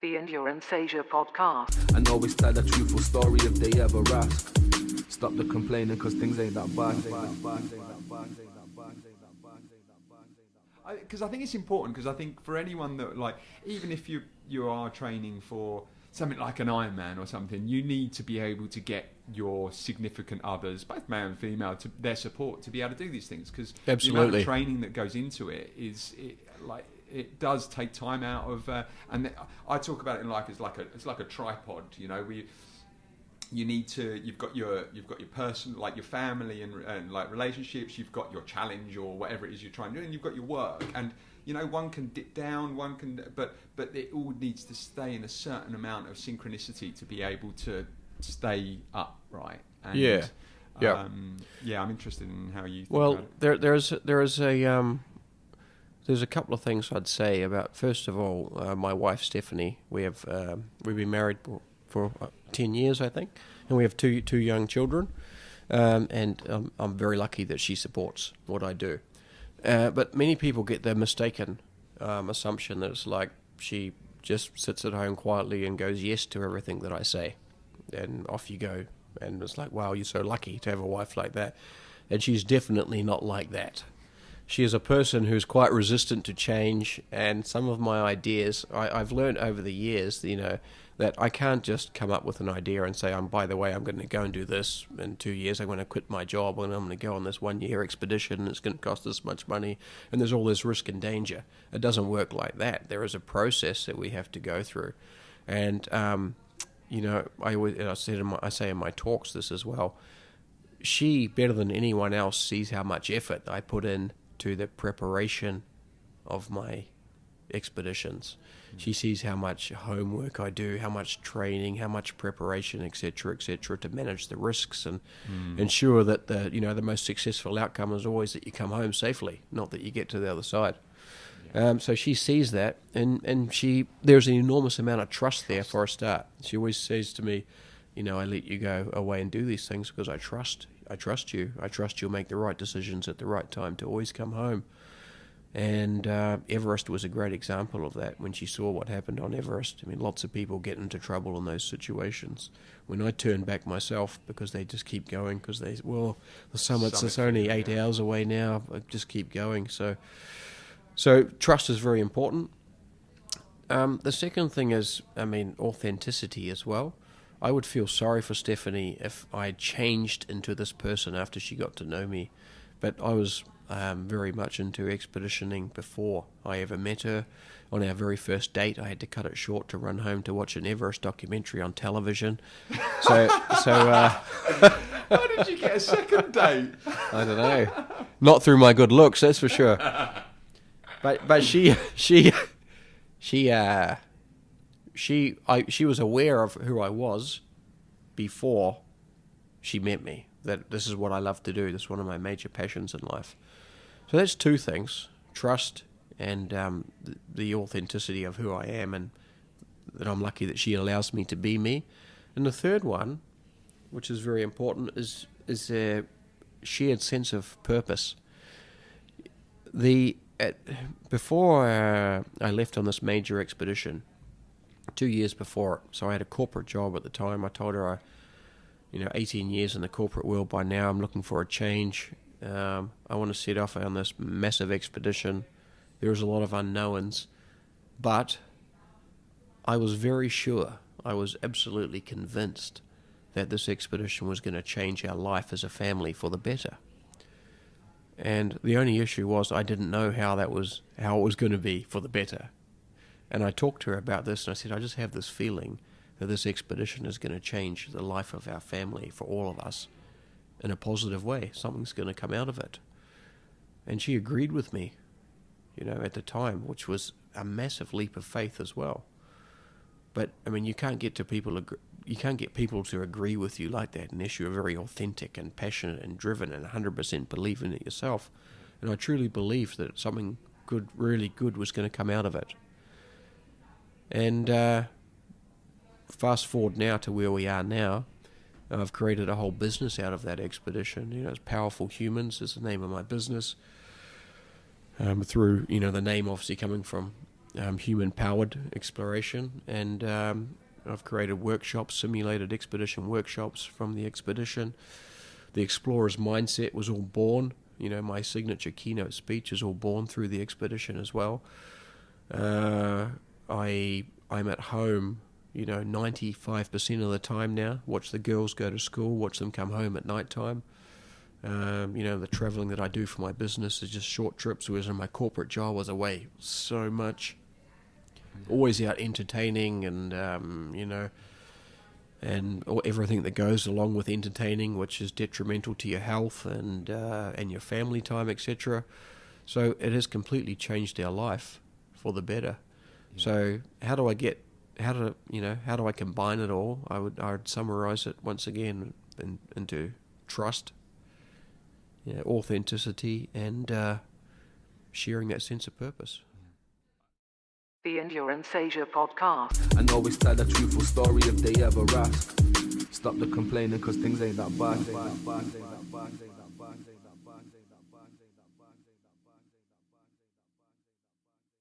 The Endurance Asia podcast. And always tell a truthful story if they ever ask. Stop the complaining cause things ain't that bad. Because I think it's important, because I think for anyone that, like, even if you are training for something like an Ironman or something, you need to be able to get your significant others, both male and female, to their support to be able to do these things, because the amount of training that goes into it it does take time out of and I talk about it in life as it's like a tripod, you know. You've got your person, like your family and like relationships, you've got your challenge or whatever it is you're trying to do, and you've got your work, and you know, one can dip down, but it all needs to stay in a certain amount of synchronicity to be able to stay upright. And, I'm interested in how you think about it. There's a couple of things I'd say about. First of all, my wife Stephanie. We've been married for 10 years, I think, and we have two young children. And I'm very lucky that she supports what I do. But many people get the mistaken assumption that it's like she just sits at home quietly and goes yes to everything that I say, and off you go. And it's like, wow, you're so lucky to have a wife like that. And she's definitely not like that. She is a person who's quite resistant to change, and some of my ideas, I've learned over the years, you know, that I can't just come up with an idea and say, by the way, I'm going to go and do this in 2 years, I'm going to quit my job, and I'm going to go on this 1 year expedition, and it's going to cost this much money, and there's all this risk and danger. It doesn't work like that. There is a process that we have to go through. And, you know, I say in my talks this as well, she, better than anyone else, sees how much effort I put in to the preparation of my expeditions. She sees how much homework I do, how much training, how much preparation, etc., to manage the risks and ensure that the most successful outcome is always that you come home safely, not that you get to the other side. So she sees that, and there's an enormous amount of trust there for a start. She always says to me, you know, I let you go away and do these things because I trust you. I trust you'll make the right decisions at the right time to always come home. And Everest was a great example of that. When she saw what happened on Everest, I mean, lots of people get into trouble in those situations. When I turn back myself because they just keep going, because the summit's only 8 hours away now, I just keep going. So trust is very important. The second thing is, authenticity as well. I would feel sorry for Stephanie if I changed into this person after she got to know me. But I was very much into expeditioning before I ever met her. On our very first date, I had to cut it short to run home to watch an Everest documentary on television. How did you get a second date? I don't know. Not through my good looks, that's for sure. But she was aware of who I was before she met me, that this is what I love to do. This is one of my major passions in life. So that's two things, trust and the authenticity of who I am, and that I'm lucky that she allows me to be me. And the third one, which is very important, is a shared sense of purpose. Before I left on this major expedition, 2 years before, so I had a corporate job at the time. I told her, 18 years in the corporate world by now, I'm looking for a change. I want to set off on this massive expedition. There's a lot of unknowns, but I was very sure, I was absolutely convinced that this expedition was going to change our life as a family for the better. And the only issue was I didn't know how it was going to be for the better. And I talked to her about this, and I said, I just have this feeling that this expedition is going to change the life of our family for all of us in a positive way. Something's going to come out of it. And she agreed with me, at the time, which was a massive leap of faith as well. But, you can't get people to agree with you like that unless you're very authentic and passionate and driven and 100% believe in it yourself. And I truly believed that something good, really good, was going to come out of it. And fast forward now to where we are now. I've created a whole business out of that expedition. It's Powerful Humans is the name of my business. Through, the name obviously coming from human-powered exploration, and I've created workshops, simulated expedition workshops from the expedition. The explorer's mindset was all born. You know, my signature keynote speech is all born through the expedition as well. I'm at home, 95% of the time now. Watch the girls go to school, watch them come home at night time. The traveling that I do for my business is just short trips, whereas in my corporate job I was away so much. Always out entertaining and, and everything that goes along with entertaining, which is detrimental to your health and your family time, etc. So it has completely changed our life for the better. Yeah. So how do I combine it all? I would summarize it once again into trust, authenticity, and sharing that sense of purpose. The Endurance Asia Podcast. And always tell a truthful story if they ever ask. Stop the complaining, cause things ain't that bad.